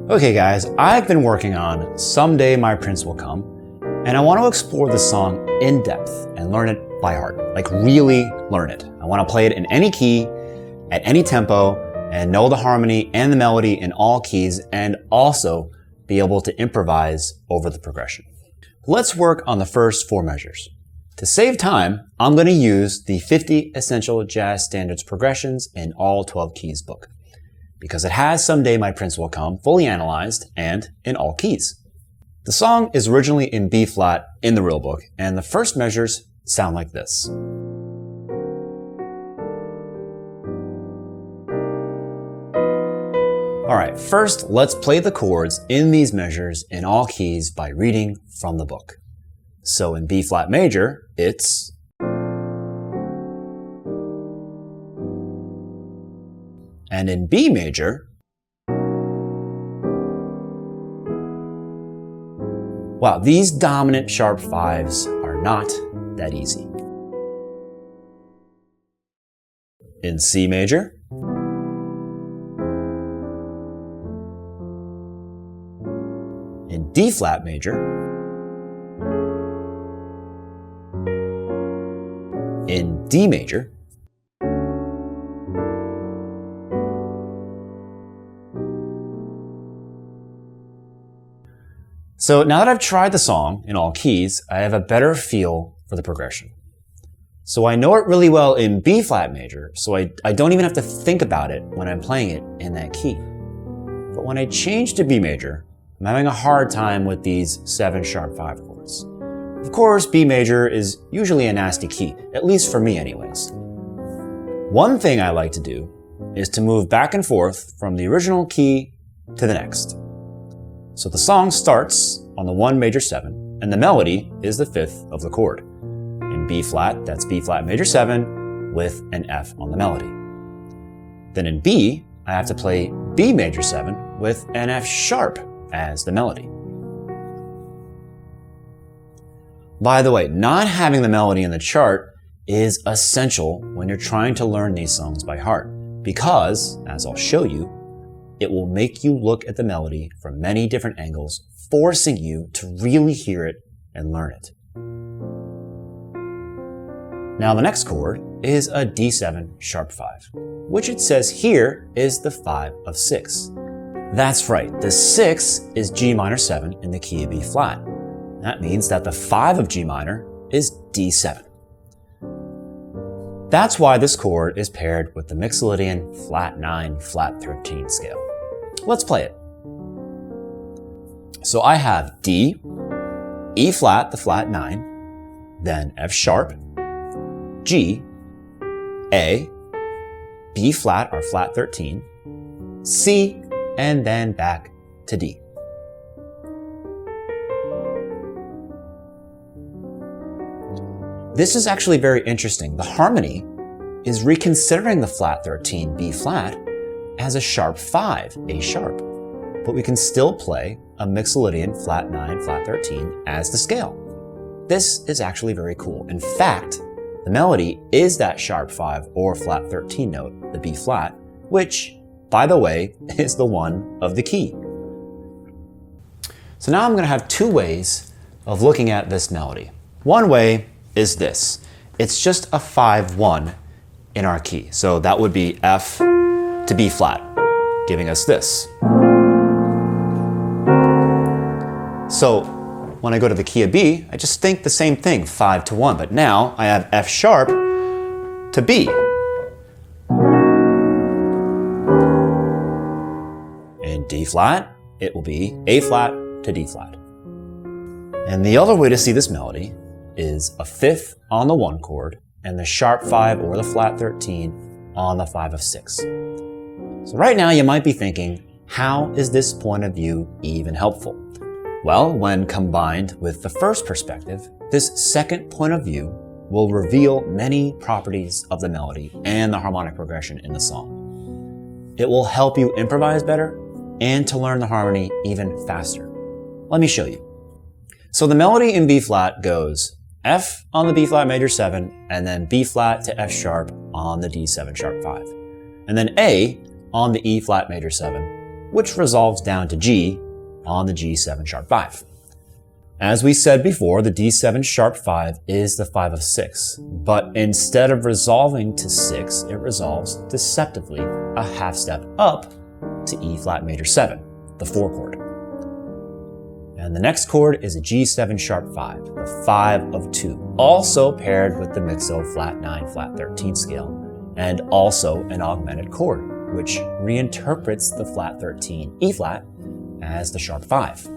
Okay guys, I've been working on Someday My Prince Will Come, and I want to explore the song in depth and learn it by heart, like really learn it. I want to play it in any key, at any tempo, and know the harmony and the melody in all keys, and also be able to improvise over the progression. Let's work on the first 4 measures. To save time, I'm going to use the 50 Essential Jazz Standards Progressions in All 12 Keys book, because it has Someday My Prince Will Come fully analyzed and in all keys. The song is originally in B flat in the real book, and the first measures sound like this. Alright, first let's play the chords in these measures in all keys by reading from the book. So in B flat major, it's and in B major, wow, these dominant sharp 5s are not that easy. In C major, in D flat major, in D major, so now that I've tried the song in all keys, I have a better feel for the progression. So I know it really well in B flat major, so I don't even have to think about it when I'm playing it in that key. But when I change to B major, I'm having a hard time with these 7 sharp 5 chords. Of course, B major is usually a nasty key, at least for me anyways. One thing I like to do is to move back and forth from the original key to the next. So the song starts on the 1 major 7, and the melody is the 5th of the chord. In B flat, that's B flat major 7 with an F on the melody. Then in B, I have to play B major 7 with an F sharp as the melody. By the way, not having the melody in the chart is essential when you're trying to learn these songs by heart, because, as I'll show you, it will make you look at the melody from many different angles, forcing you to really hear it and learn it. Now the next chord is a D7 sharp 5, which it says here is the 5 of 6. That's right, the 6 is G minor 7 in the key of B flat. That means that the 5 of G minor is D7. That's why this chord is paired with the Mixolydian flat 9, flat 13 scale. Let's play it. So I have D, E flat, the flat 9, then F sharp, G, A, B flat, or flat 13, C, and then back to D. This is actually very interesting. The harmony is reconsidering the flat 13 B flat as a sharp 5, A sharp, but we can still play a Mixolydian flat 9, flat 13 as the scale. This is actually very cool. In fact, the melody is that sharp 5 or flat 13 note, the B flat, which, by the way, is the 1 of the key. So now I'm going to have 2 ways of looking at this melody. One way is this. It's just a 5-1 in our key. So that would be F to B flat, giving us this. So when I go to the key of B, I just think the same thing, 5 to 1, but now I have F sharp to B. In D flat, it will be A flat to D flat. And the other way to see this melody is a 5th on the 1 chord and the sharp 5 or the flat 13 on the 5 of 6. So right now you might be thinking, how is this point of view even helpful? Well, when combined with the first perspective, this second point of view will reveal many properties of the melody and the harmonic progression in the song. It will help you improvise better and to learn the harmony even faster. Let me show you. So the melody in B flat goes F on the B flat major 7, and then B flat to F sharp on the D7 sharp 5. And then A on the E flat major 7, which resolves down to G on the G7 sharp 5. As we said before, the D7 sharp 5 is the 5 of 6, but instead of resolving to 6, it resolves deceptively a half step up to E flat major 7, the 4 chord. And the next chord is a G7 sharp 5, the 5 of 2, also paired with the mezzo flat 9 flat 13 scale, and also an augmented chord, which reinterprets the flat 13 E flat as the sharp 5.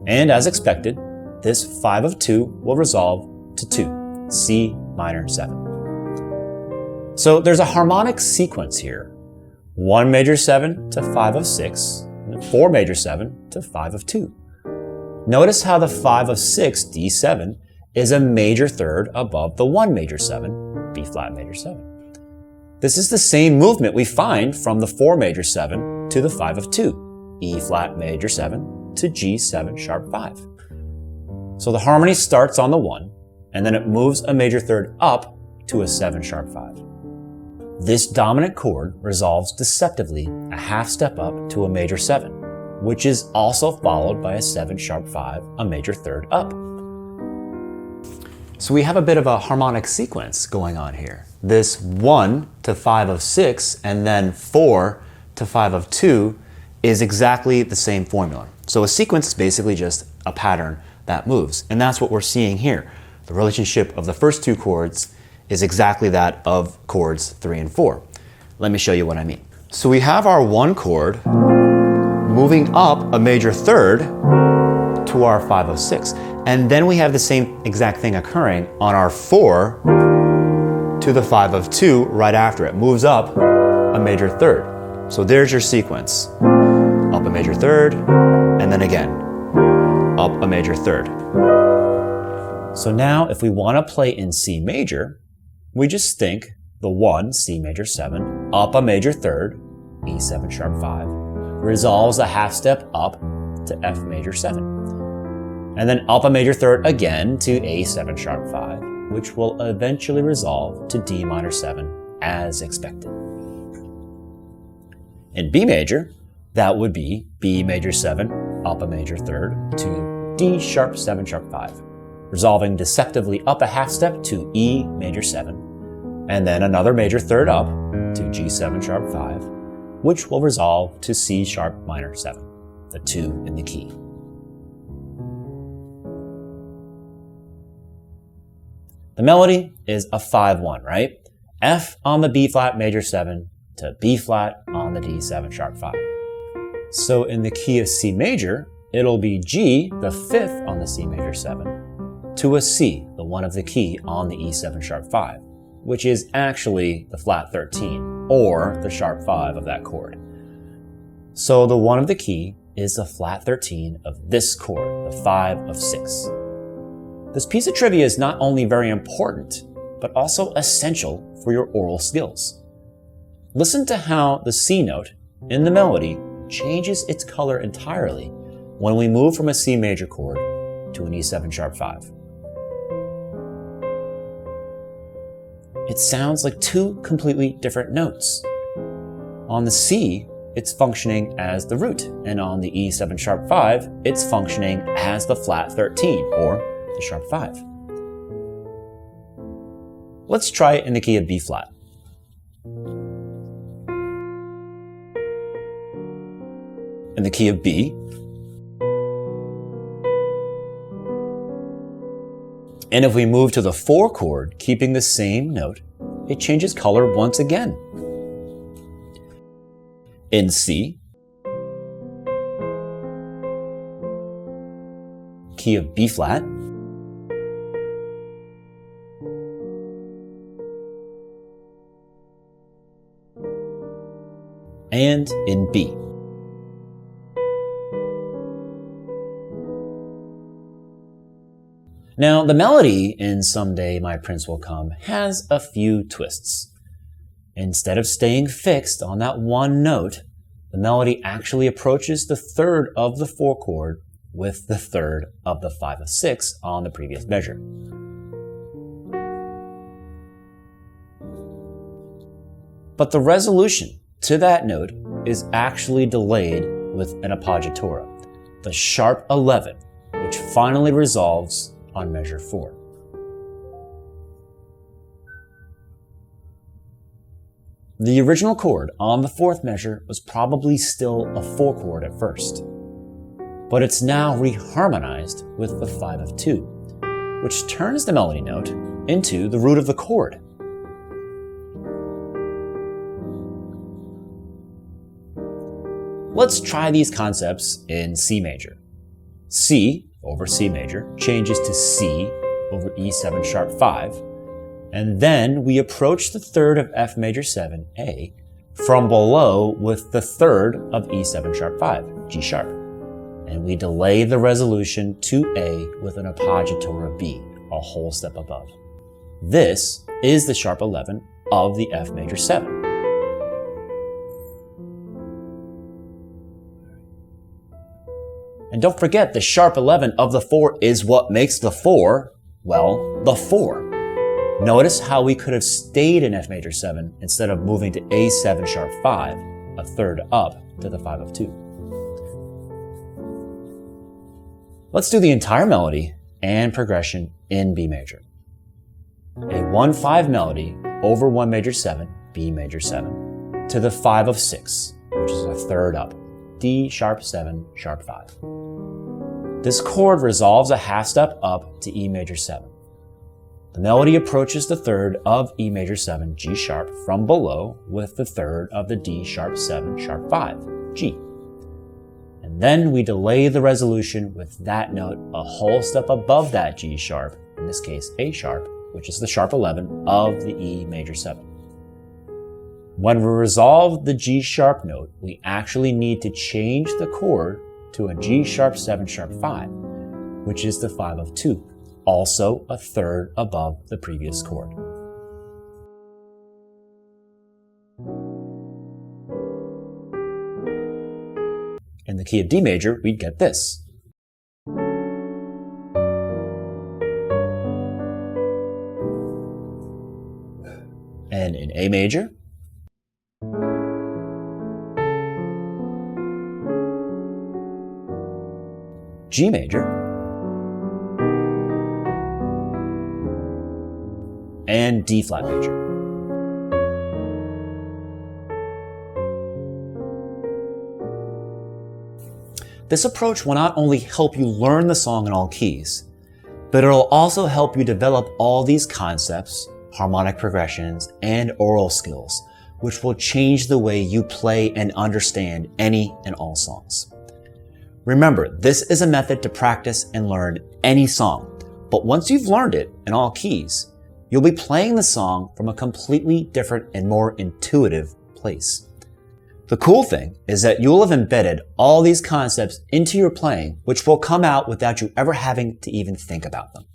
And as expected, this 5 of 2 will resolve to 2, C minor 7. So there's a harmonic sequence here. 1 major 7 to 5 of 6, and 4 major 7 to 5 of 2. Notice how the 5 of 6, D7, is a major third above the 1 major 7, B flat major 7. This is the same movement we find from the 4 major 7 to the 5 of 2, E flat major 7 to G7 sharp 5. So the harmony starts on the 1, and then it moves a major third up to a 7 sharp 5. This dominant chord resolves deceptively a half step up to a major 7, which is also followed by a 7 sharp 5, a major third up. So we have a bit of a harmonic sequence going on here. This 1 to 5 of 6 and then 4 to 5 of 2 is exactly the same formula. So a sequence is basically just a pattern that moves, and that's what we're seeing here. The relationship of the first two chords is exactly that of chords 3 and 4. Let me show you what I mean. So we have our 1 chord moving up a major third to our 5 of 6. And then we have the same exact thing occurring on our 4 to the 5 of 2 right after it. Moves up a major third. So there's your sequence. Up a major third, and then again, up a major third. So now if we want to play in C major, we just think the 1, C major 7, up a major third, E7 sharp 5, resolves a half step up to F major 7. And then up a major third again to A7 sharp 5, which will eventually resolve to D minor 7 as expected. In B major, that would be B major 7, up a major third to D sharp 7 sharp 5, resolving deceptively up a half step to E major 7, and then another major third up to G7 sharp 5, which will resolve to C sharp minor 7, the 2 in the key. The melody is a 5-1, right? F on the B flat major 7 to B flat on the D7 sharp 5. So in the key of C major, it'll be G, the 5th on the C major 7, to a C, the 1 of the key on the E7 sharp 5, which is actually the flat 13, or the sharp 5 of that chord. So the 1 of the key is the flat 13 of this chord, the 5 of 6. This piece of trivia is not only very important, but also essential for your oral skills. Listen to how the C note in the melody changes its color entirely when we move from a C major chord to an E7 sharp 5. It sounds like two completely different notes. On the C, it's functioning as the root, and on the E7 sharp 5, it's functioning as the flat 13, or the sharp 5. Let's try it in the key of B flat. In the key of B, and if we move to the 4 chord, keeping the same note, it changes color once again. In C, key of B flat, and in B. Now, the melody in Someday My Prince Will Come has a few twists. Instead of staying fixed on that one note, the melody actually approaches the 3rd of the 4 chord with the 3rd of the 5 of 6 on the previous measure. But the resolution to that note is actually delayed with an appoggiatura, the sharp 11, which finally resolves on measure 4. The original chord on the 4th measure was probably still a 4 chord at first, but it's now reharmonized with the 5 of 2, which turns the melody note into the root of the chord. Let's try these concepts in C major. C over C major changes to C over E7 sharp 5, and then we approach the 3rd of F major 7, A, from below with the 3rd of E7 sharp 5, G sharp, and we delay the resolution to A with an appoggiatura B, a whole step above. This is the sharp 11 of the F major 7. And don't forget, the sharp 11 of the 4 is what makes the 4, well, the 4. Notice how we could have stayed in F major 7 instead of moving to A7 sharp 5, a 3rd up to the 5 of 2. Let's do the entire melody and progression in B major. A 1-5 melody over 1 major 7, B major 7, to the 5 of 6, which is a 3rd up, D sharp 7, sharp 5. This chord resolves a half step up to E major 7. The melody approaches the 3rd of E major 7, G sharp, from below with the 3rd of the D sharp 7, sharp 5, G. And then we delay the resolution with that note a whole step above that G sharp, in this case A sharp, which is the sharp 11 of the E major 7. When we resolve the G sharp note, we actually need to change the chord to a G sharp 7 sharp 5, which is the 5 of 2, also a 3rd above the previous chord. In the key of D major, we'd get this. And in A major, G major, and D flat major. This approach will not only help you learn the song in all keys, but it'll also help you develop all these concepts, harmonic progressions, and aural skills, which will change the way you play and understand any and all songs. Remember, this is a method to practice and learn any song, but once you've learned it in all keys, you'll be playing the song from a completely different and more intuitive place. The cool thing is that you'll have embedded all these concepts into your playing, which will come out without you ever having to even think about them.